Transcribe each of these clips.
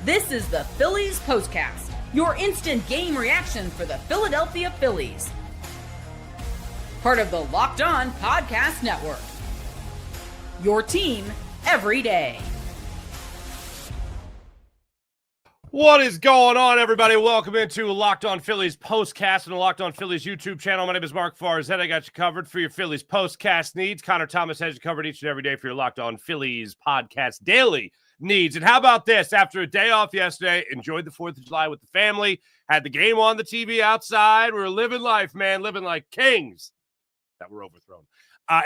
This is the Phillies POSTCAST, your instant game reaction for the Philadelphia Phillies. Part of the Locked On Podcast Network. Your team every day. What is going on, everybody? Welcome into Locked On Phillies POSTCAST and the Locked On Phillies YouTube channel. My name is Mark Farzetta. I got you covered for your Phillies POSTCAST needs. Connor Thomas has you covered each and every day for your Locked On Phillies podcast daily needs. And how about this? After a day off yesterday, enjoyed the 4th of July with the family, had the game on the TV outside. We were living life, man, living like kings that were overthrown.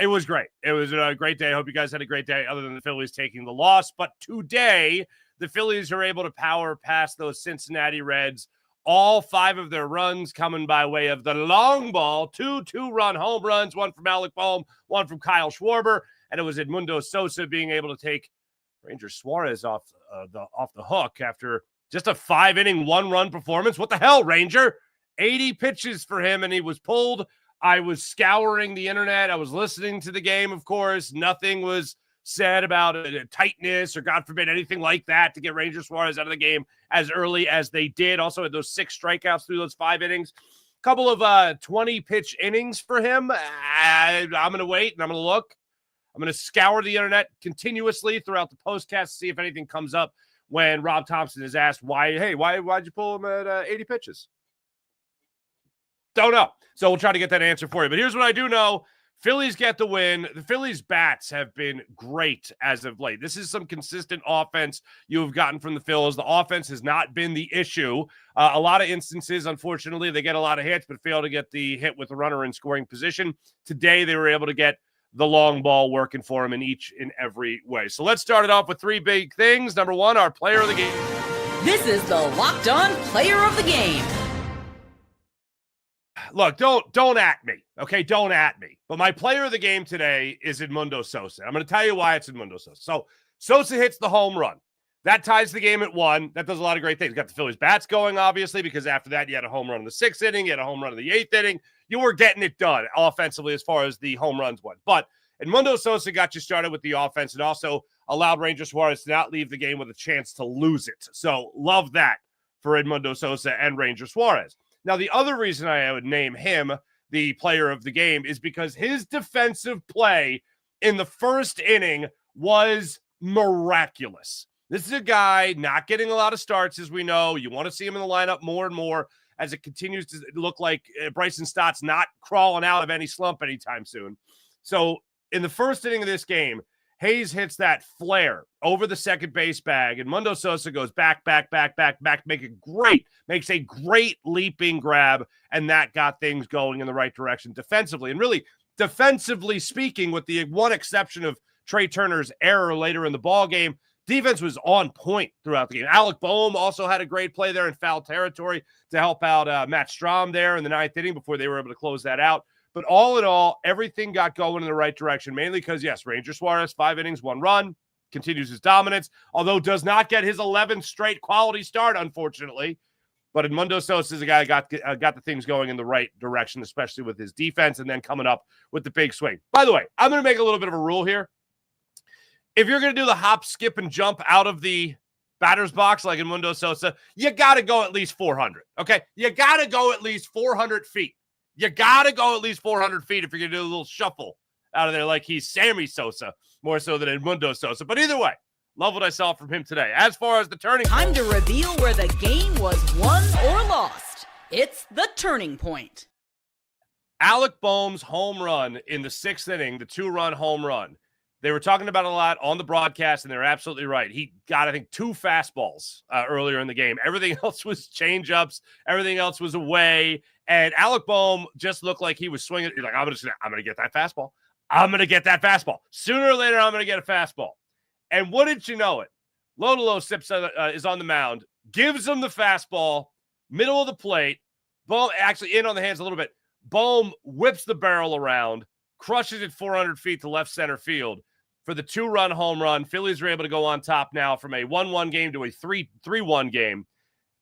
It was great. It was a great day. I hope you guys had a great day other than the Phillies taking the loss. But today, the Phillies are able to power past those Cincinnati Reds. All 5 of their runs coming by way of the long ball. 2 two-run home runs, one from Alec Bohm, one from Kyle Schwarber. And it was Edmundo Sosa being able to take Ranger Suarez off the hook after just a 5-inning, 1-run performance. What the hell, Ranger? 80 pitches for him, and he was pulled. I was scouring the internet. I was listening to the game, of course. Nothing was said about a tightness or, God forbid, anything like that to get Ranger Suarez out of the game as early as they did. Also had those 6 strikeouts through those 5 innings. Couple of 20-pitch innings for him. I'm going to wait, and I'm going to look. I'm going to scour the internet continuously throughout the postcast to see if anything comes up when Rob Thomson is asked, why'd you pull him at 80 pitches? Don't know. So we'll try to get that answer for you. But here's what I do know. Phillies get the win. The Phillies bats have been great as of late. This is some consistent offense you have gotten from the Phillies. The offense has not been the issue. A lot of instances, unfortunately, they get a lot of hits, but fail to get the hit with the runner in scoring position. Today, they were able to get the long ball working for him in each and every way. So let's start it off with 3 big things. Number 1, our player of the game. This is the Locked On Player of the Game. Look, don't at me, okay? Don't at me. But my player of the game today is Edmundo Sosa. I'm going to tell you why it's Edmundo Sosa. So Sosa hits the home run. That ties the game at 1. That does a lot of great things. Got the Phillies bats going, obviously, because after that, you had a home run in the 6th inning. You had a home run in the 8th inning. You were getting it done offensively as far as the home runs went. But Edmundo Sosa got you started with the offense and also allowed Ranger Suarez to not leave the game with a chance to lose it. So love that for Edmundo Sosa and Ranger Suarez. Now, the other reason I would name him the player of the game is because his defensive play in the 1st inning was miraculous. This is a guy not getting a lot of starts, as we know. You want to see him in the lineup more and more as it continues to look like Bryson Stott's not crawling out of any slump anytime soon. So in the 1st inning of this game, Hayes hits that flare over the second base bag, and Edmundo Sosa goes back, makes a great leaping grab, and that got things going in the right direction defensively. And really, defensively speaking, with the one exception of Trey Turner's error later in the ball game, defense was on point throughout the game. Alec Bohm also had a great play there in foul territory to help out Matt Strahm there in the 9th inning before they were able to close that out. But all in all, everything got going in the right direction, mainly because, yes, Ranger Suarez, 5 innings, 1 run, continues his dominance, although does not get his 11th straight quality start, unfortunately. But Edmundo Sosa is a guy that got the things going in the right direction, especially with his defense, and then coming up with the big swing. By the way, I'm going to make a little bit of a rule here. If you're going to do the hop, skip, and jump out of the batter's box like Edmundo Sosa, you got to go at least 400, okay? You got to go at least 400 feet. You got to go at least 400 feet if you're going to do a little shuffle out of there like he's Sammy Sosa, more so than Edmundo Sosa. But either way, love what I saw from him today. As far as the turning Time to reveal where the game was won or lost. It's the turning point. Alec Bohm's home run in the 6th inning, the 2-run home run. They were talking about it a lot on the broadcast, and they're absolutely right. He got, I think, 2 fastballs earlier in the game. Everything else was change-ups. Everything else was away. And Alec Bohm just looked like he was swinging. He's like, I'm going to get that fastball. I'm going to get that fastball. Sooner or later, I'm going to get a fastball. And wouldn't you know it, Lodolo is on the mound, gives him the fastball, middle of the plate. Bohm actually in on the hands a little bit. Bohm whips the barrel around, crushes it 400 feet to left center field for the 2-run home run. Phillies are able to go on top now from a 1-1 game to a 3-1 game.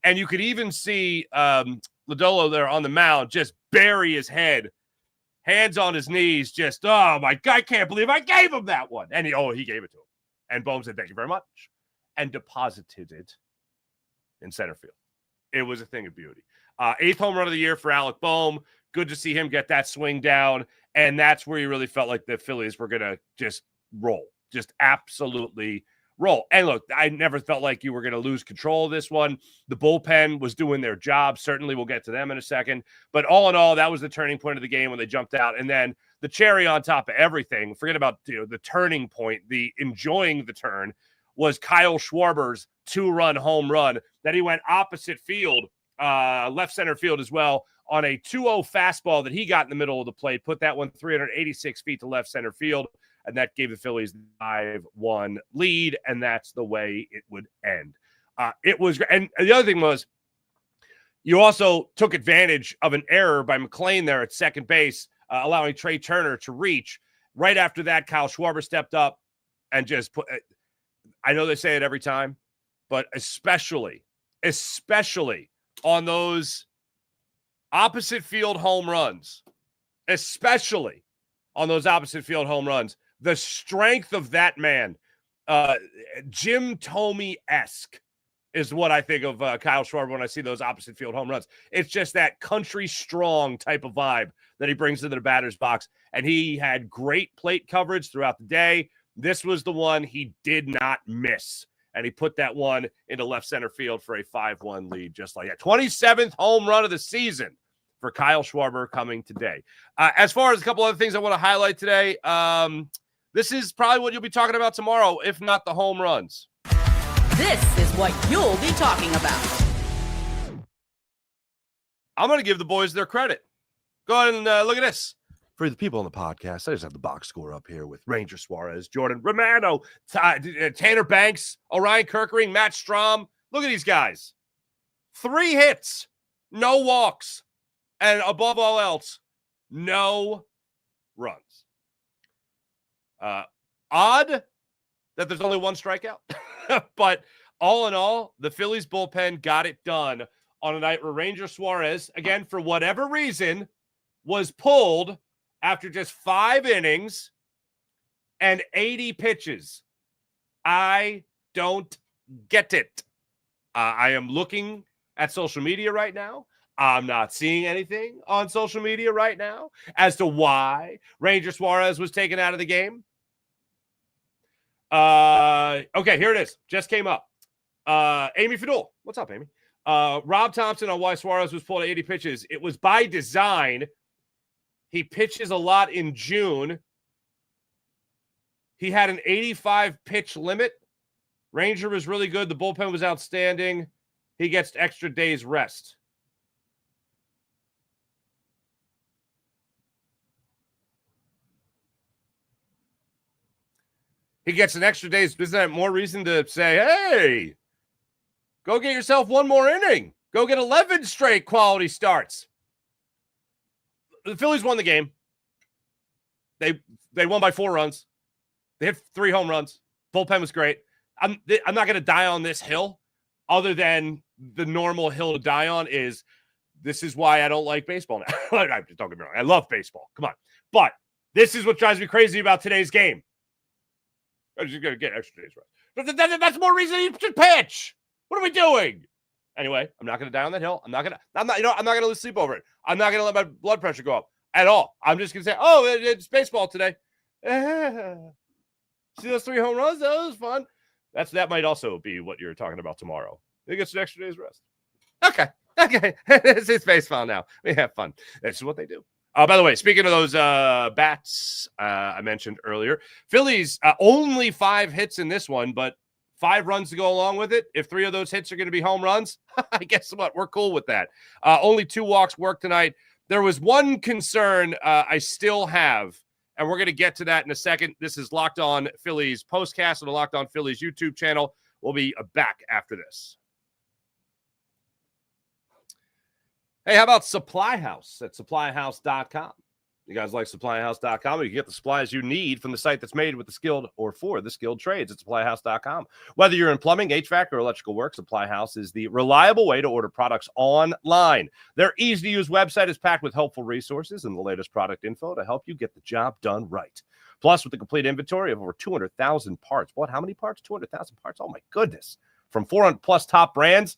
And you could even see Lodolo there on the mound just bury his head, hands on his knees, just, oh, my God, I can't believe I gave him that one. And he gave it to him. And Bohm said, thank you very much, and deposited it in center field. It was a thing of beauty. 8th home run of the year for Alec Bohm. Good to see him get that swing down. And that's where you really felt like the Phillies were going to just roll, just absolutely roll. And look, I never felt like you were going to lose control of this one. The bullpen was doing their job. Certainly we'll get to them in a second. But all in all, that was the turning point of the game when they jumped out. And then the cherry on top of everything, forget about the turning point, the enjoying the turn, was Kyle Schwarber's 2-run home run that he went opposite field, left center field as well, on a 2-0 fastball that he got in the middle of the plate, put that one 386 feet to left center field, and that gave the Phillies the 5-1 lead, and that's the way it would end. It was, and the other thing was, you also took advantage of an error by McLean there at second base, allowing Trey Turner to reach. Right after that, Kyle Schwarber stepped up and just put, I know they say it every time, but especially on those opposite field home runs, the strength of that man, Jim Thome-esque is what I think of Kyle Schwarber when I see those opposite field home runs. It's just that country strong type of vibe that he brings into the batter's box. And he had great plate coverage throughout the day. This was the one he did not miss. And he put that one into left center field for a 5-1 lead, just like that. 27th home run of the season for Kyle Schwarber coming today. As far as a couple other things I want to highlight today, this is probably what you'll be talking about tomorrow, if not the home runs. This is what you'll be talking about. I'm going to give the boys their credit. Go ahead and look at this. For the people on the podcast, I just have the box score up here with Ranger Suarez, Jordan Romano, Tanner Banks, Orion Kirkering, Matt Strom. Look at these guys. 3 hits, no walks, and above all else, no runs. Odd that there's only 1 strikeout, but all in all, the Phillies bullpen got it done on a night where Ranger Suarez, again, for whatever reason, was pulled after just 5 innings and 80 pitches. I don't get it. I am looking at social media right now. I'm not seeing anything on social media right now as to why Ranger Suarez was taken out of the game. Okay, here it is. Just came up. Amy Fadul. What's up, Amy? Rob Thomson on why Suarez was pulled at 80 pitches. It was by design. He pitches a lot in June. He had an 85 pitch limit. Ranger was really good. The bullpen was outstanding. He gets extra days rest. He gets an extra day's. Isn't that more reason to say, hey, go get yourself 1 more inning. Go get 11 straight quality starts. The Phillies won the game. They won by 4 runs. They hit 3 home runs. Bullpen was great. I'm not going to die on this hill, other than the normal hill to die on is this is why I don't like baseball now. Don't get me wrong. I love baseball. Come on. But this is what drives me crazy about today's game. I'm just going to get extra days rest. That's more reason you should pitch. What are we doing? Anyway, I'm not going to die on that hill. I'm not going to lose sleep over it. I'm not going to let my blood pressure go up at all. I'm just going to say, oh, it's baseball today. See those 3 home runs? That was fun. That might also be what you're talking about tomorrow. He gets an extra day's rest. Okay. It's baseball now. We have fun. That's what they do. By the way, speaking of those bats I mentioned earlier, Phillies only 5 hits in this one, but 5 runs to go along with it. If 3 of those hits are going to be home runs, I guess what? We're cool with that. Only 2 walks worked tonight. There was one concern I still have, and we're going to get to that in a second. This is Locked On Phillies Postcast on the Locked On Phillies YouTube channel. We'll be back after this. Hey, how about Supply House at supplyhouse.com? You guys like supplyhouse.com? You can get the supplies you need from the site that's made with the skilled or for the skilled trades at supplyhouse.com. Whether you're in plumbing, HVAC, or electrical work, Supply House is the reliable way to order products online. Their easy-to-use website is packed with helpful resources and the latest product info to help you get the job done right. Plus, with the complete inventory of over 200,000 parts. What? How many parts? 200,000 parts? Oh, my goodness. From 400-plus top brands,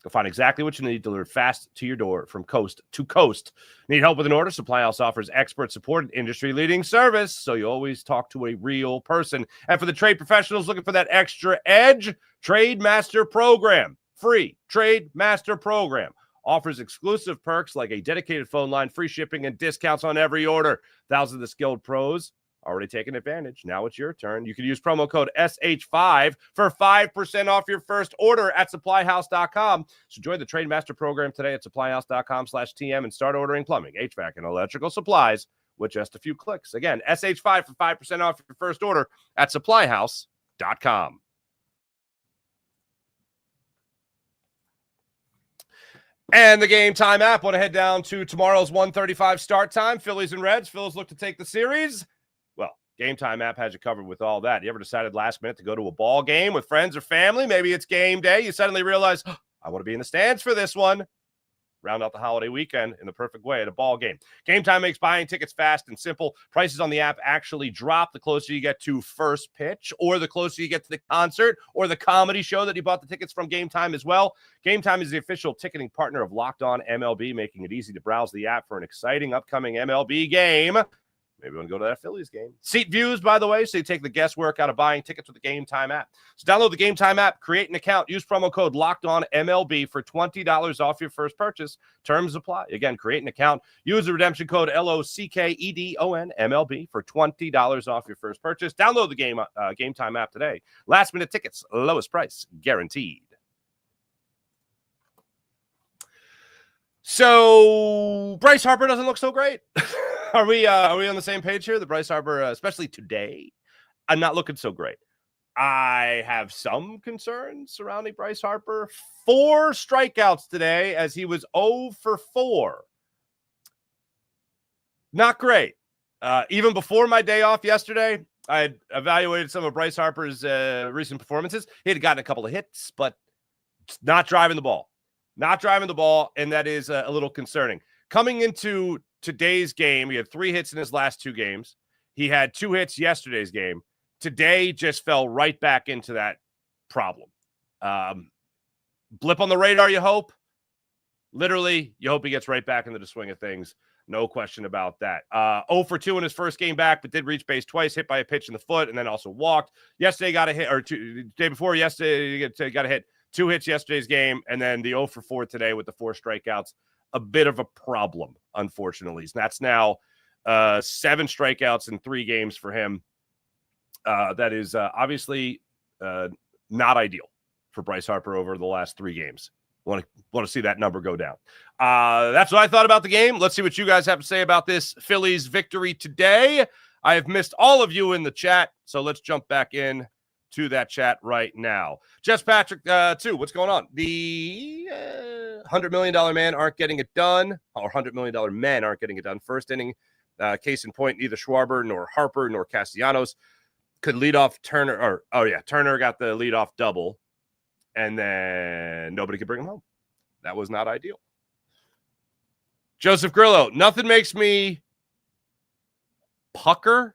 You'll find exactly what you need delivered fast to your door from coast to coast. Need help with an order? Supply House offers expert support and industry-leading service, so you always talk to a real person. And for the trade professionals looking for that extra edge, Trade Master Program. Free Trade Master Program. Offers exclusive perks like a dedicated phone line, free shipping, and discounts on every order. Thousands of skilled pros already taking advantage. Now it's your turn. You can use promo code SH5 for 5% off your first order at supplyhouse.com. So join the Trade Master Program today at supplyhouse.com/TM and start ordering plumbing, HVAC, and electrical supplies with just a few clicks. Again, SH5 for 5% off your first order at supplyhouse.com. And the Game Time app. Want to head down to tomorrow's 1:35 start time. Phillies and Reds. Phillies look to take the series. Well, Game Time app has you covered with all that. You ever decided last minute to go to a ball game with friends or family? Maybe it's game day. You suddenly realize, I want to be in the stands for this one. Round out the holiday weekend in the perfect way at a ball game. Game Time makes buying tickets fast and simple. Prices on the app actually drop the closer you get to first pitch, or the closer you get to the concert or the comedy show that you bought the tickets from Game Time as well. Game Time is the official ticketing partner of Locked On MLB, making it easy to browse the app for an exciting upcoming MLB game. Maybe you want to go to that Phillies game. Seat views, by the way, so you take the guesswork out of buying tickets with the Game Time app. So download the Game Time app, create an account, use promo code LOCKEDONMLB for $20 off your first purchase. Terms apply. Again, create an account, use the redemption code LOCKEDONMLB for $20 off your first purchase. Download the Game Time app today. Last minute tickets, lowest price guaranteed. So Bryce Harper doesn't look so great. Are we on the same page here? The Bryce Harper, especially today, I'm not looking so great. I have some concerns surrounding Bryce Harper. 4 strikeouts today as he was 0 for 4. Not great. Even before my day off yesterday, I had evaluated some of Bryce Harper's recent performances. He had gotten a couple of hits, but not driving the ball. Not driving the ball, and that is a little concerning. Coming into today's game, he had 3 hits in his last 2 games. He had 2 hits yesterday's game. Today just fell right back into that problem. Blip on the radar, you hope. Literally, you hope he gets right back into the swing of things. No question about that. 0 for 2 in his first game back, but did reach base twice, hit by a pitch in the foot, and then also walked. Yesterday got a hit, or the day before yesterday, got a hit. 2 hits yesterday's game, and then the 0 for 4 today with the 4 strikeouts. A bit of a problem, unfortunately. That's now 7 strikeouts in 3 games for him. That is obviously not ideal for Bryce Harper over the last 3 games. Want to see that number go down. That's what I thought about the game. Let's see what you guys have to say about this Phillies victory today. I have missed all of you in the chat, so let's jump back in to that chat right now. Jess Patrick, too, what's going on? The $100 million man aren't getting it done, or $100 million men aren't getting it done. First inning, case in point, neither Schwarber nor Harper nor Castellanos could lead off Turner. Turner got the leadoff double, and then nobody could bring him home. That was not ideal. Joseph Grillo, nothing makes me pucker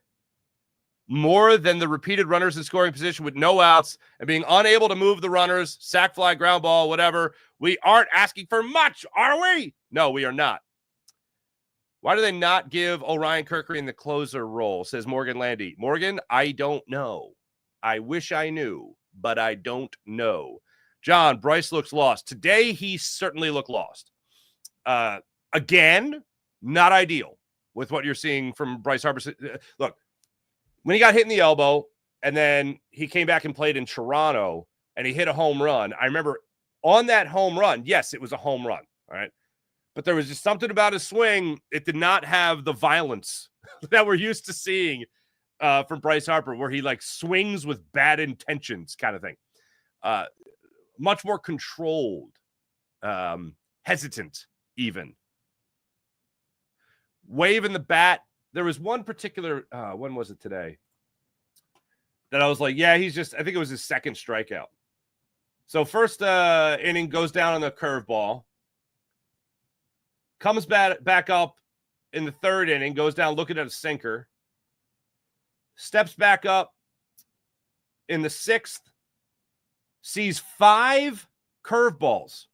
more than the repeated runners in scoring position with no outs and being unable to move the runners, sack fly, ground ball, whatever. We aren't asking for much, are we? No, we are not. Why do they not give Orion Kirkering the closer role, says Morgan Landy. Morgan, I don't know. I wish I knew, but I don't know. John, Bryce looks lost. Today, he certainly looked lost. Again, not ideal with what you're seeing from Bryce Harper. Look, when he got hit in the elbow and then he came back and played in Toronto and he hit a home run, I remember on that home run, yes, it was a home run, all right? But there was just something about his swing. It did not have the violence that we're used to seeing from Bryce Harper, where he like swings with bad intentions kind of thing. Much more controlled, hesitant even. Waving the bat. There was one particular, when was it today? That I was like, yeah, I think it was his second strikeout. So first inning goes down on the curveball. Comes back up in the third inning, goes down looking at a sinker. Steps back up in the 6th, sees 5 curveballs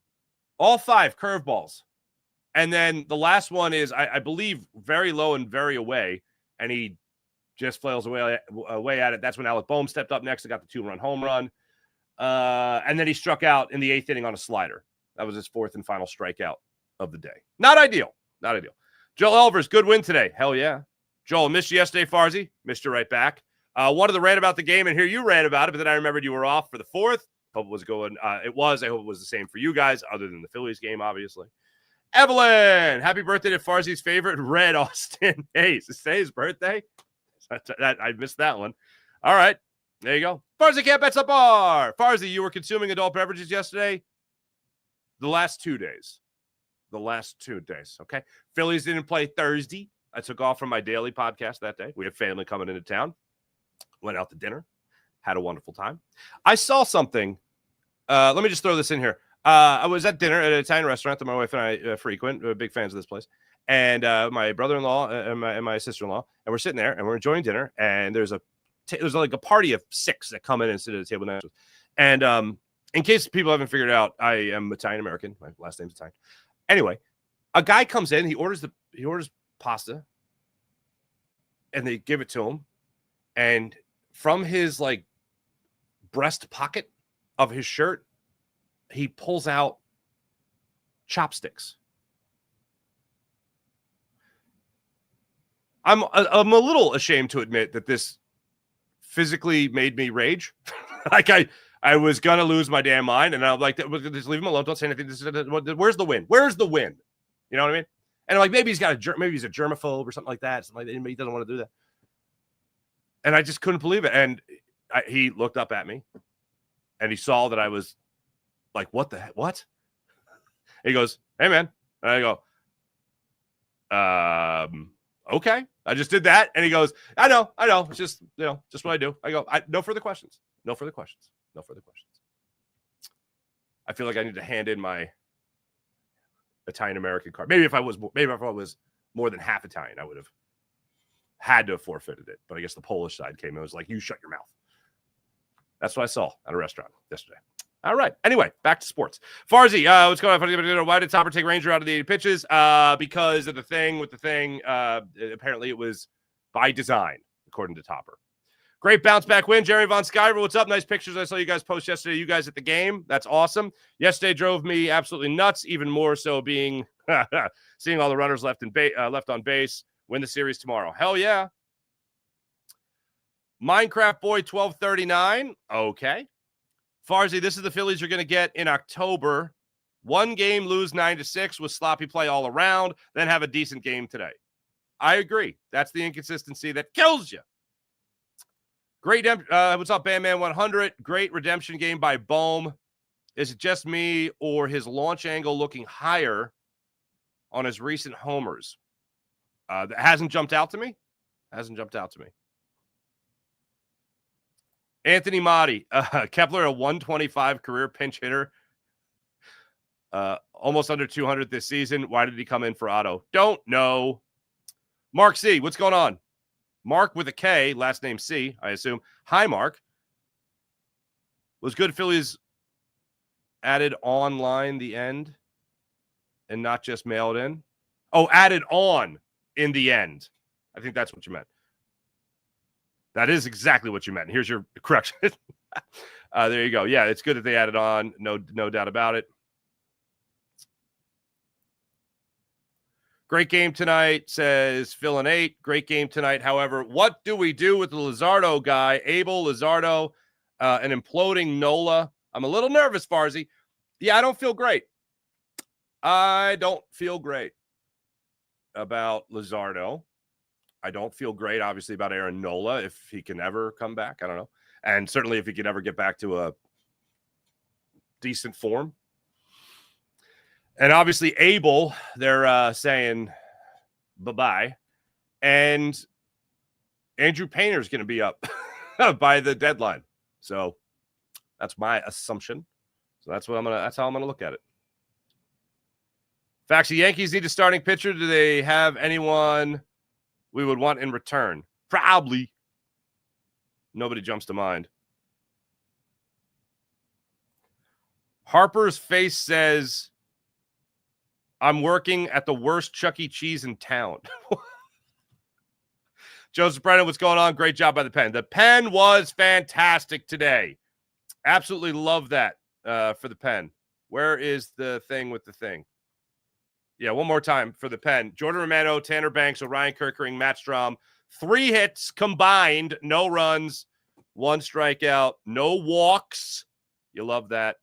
All 5 curveballs. And then the last one is, I believe, very low and very away, and he just flails away at it. That's when Alec Bohm stepped up next and got the 2-run home run. And then he struck out in the 8th inning on a slider. That was his 4th and final strikeout of the day. Not ideal. Not ideal. Joel Elvers, good win today. Hell yeah. Joel, missed you yesterday, Farzy. Missed you right back. Wanted to rant about the game and hear you rant about it, but then I remembered you were off for the 4th. Hope it was going. It was. I hope it was the same for you guys, other than the Phillies game, obviously. Evelyn, happy birthday to Farzi's favorite, Red Austin Hayes. Is today his birthday? I missed that one. All right. There you go. Farzi can't bet bar. Farzi, you were consuming adult beverages yesterday? The last 2 days. Okay. Phillies didn't play Thursday. I took off from my daily podcast that day. We had family coming into town. Went out to dinner. Had a wonderful time. I saw something. Let me just throw this in here. I was at dinner at an Italian restaurant that my wife and I frequent. We're big fans of this place. And my brother-in-law and my sister-in-law, and we're sitting there and we're enjoying dinner. And there's like a party of 6 that come in and sit at the table next to us. And in case people haven't figured it out, I am Italian-American. My last name's Italian. Anyway, a guy comes in. He orders pasta, and they give it to him. And from his like breast pocket of his shirt, he pulls out chopsticks. I'm a little ashamed to admit that this physically made me rage. Like I was gonna lose my damn mind, and I'm like, just leave him alone. Don't say anything. Where's the win? Where's the win? You know what I mean? And like maybe he's a germaphobe or something like that. Something like that. He doesn't want to do that. And I just couldn't believe it. And he looked up at me, and he saw that I was like, what the heck? What? He goes, hey, man. And I go, okay. I just did that. And he goes, I know. It's just, just what I do. I go, no further questions. No further questions. I feel like I need to hand in my Italian-American card. Maybe if I was more than half Italian, I would have had to have forfeited it. But I guess the Polish side came and was like, you shut your mouth. That's what I saw at a restaurant yesterday. All right. Anyway, back to sports. Farzi, what's going on? Why did Topper take Ranger out of the 80 pitches? Because of the thing with the thing. Apparently it was by design, according to Topper. Great bounce back win. Jerry Von Skyver, what's up? Nice pictures I saw you guys post yesterday. You guys at the game. That's awesome. Yesterday drove me absolutely nuts, even more so being seeing all the runners left on base. Win the series tomorrow. Hell yeah. Minecraft Boy 1239. Okay. Farzi, this is the Phillies you're going to get in October. 1 game, lose 9-6 with sloppy play all around, then have a decent game today. I agree. That's the inconsistency that kills you. Great. What's up, Bandman 100? Great redemption game by Bohm. Is it just me or his launch angle looking higher on his recent homers? That hasn't jumped out to me. Anthony Motti, Kepler, a 125 career pinch hitter. Almost under 200 this season. Why did he come in for Otto? Don't know. Mark C, what's going on? Mark with a K, last name C, I assume. Hi, Mark. Was good Phillies added online the end and not just mailed in? Oh, added on in the end. I think that's what you meant. That is exactly what you meant. Here's your correction. There you go. Yeah, it's good that they added on. No doubt about it. Great game tonight, says Phil and 8. Great game tonight. However, what do we do with the Luzardo guy, Abel Luzardo, an imploding Nola? I'm a little nervous, Farzi. Yeah, I don't feel great. About Luzardo. I don't feel great, obviously, about Aaron Nola, if he can ever come back. I don't know. And certainly if he can ever get back to a decent form. And obviously, Abel, they're saying bye-bye. And Andrew Painter's going to be up by the deadline. So that's my assumption. So that's how I'm going to look at it. Facts, the Yankees need a starting pitcher. Do they have anyone we would want in return? Probably. Nobody jumps to mind. Harper's face says I'm working at the worst Chuck E. Cheese in town. Joseph Brennan, what's going on? Great job by the Pen. The Pen was fantastic today. Absolutely love that for the Pen. Where is the thing with the thing? Yeah, one more time for the Pen. Jordan Romano, Tanner Banks, Orion Kirkering, Matt Strom. 3 hits combined, no runs, 1 strikeout, no walks. You love that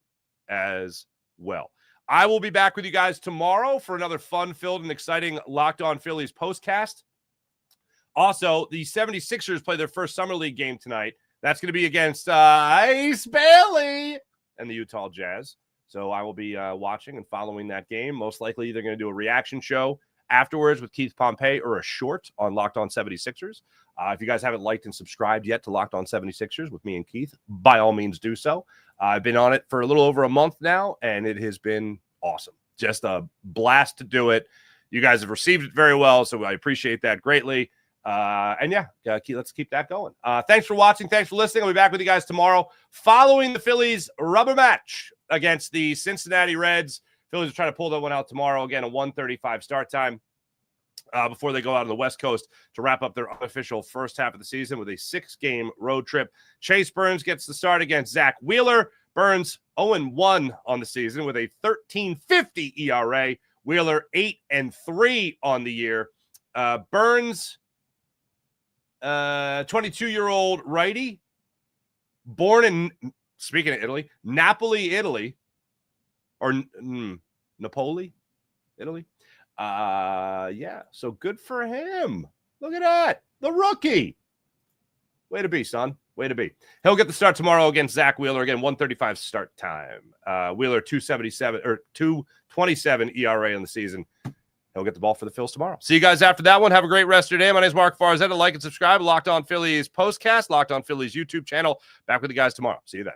as well. I will be back with you guys tomorrow for another fun-filled and exciting Locked On Phillies postcast. Also, the 76ers play their first Summer League game tonight. That's going to be against Ice Bailey and the Utah Jazz. So I will be watching and following that game. Most likely they're going to do a reaction show afterwards with Keith Pompey or a short on Locked On 76ers. If you guys haven't liked and subscribed yet to Locked On 76ers with me and Keith, by all means do so. I've been on it for a little over a month now, and it has been awesome. Just a blast to do it. You guys have received it very well, so I appreciate that greatly. Let's keep that going. Thanks for watching. Thanks for listening. I'll be back with you guys tomorrow following the Phillies rubber match against the Cincinnati Reds. Phillies are trying to pull that one out tomorrow. Again, a 1:35 start time before they go out on the West Coast to wrap up their unofficial first half of the season with a 6-game road trip. Chase Burns gets the start against Zach Wheeler. Burns 0-1 on the season with a 13.50 ERA. Wheeler 8-3 on the year. Burns, 22-year-old righty, born in, speaking of Italy, Napoli, Italy, or Napoli, Italy. So good for him. Look at that. The rookie. Way to be, son. Way to be. He'll get the start tomorrow against Zach Wheeler. Again, 1:35 start time. Wheeler 2.27 ERA on the season. He'll get the ball for the Phils tomorrow. See you guys after that one. Have a great rest of your day. My name is Mark Farzetta. Like and subscribe. Locked On Phillies postcast. Locked On Phillies YouTube channel. Back with you guys tomorrow. See you then.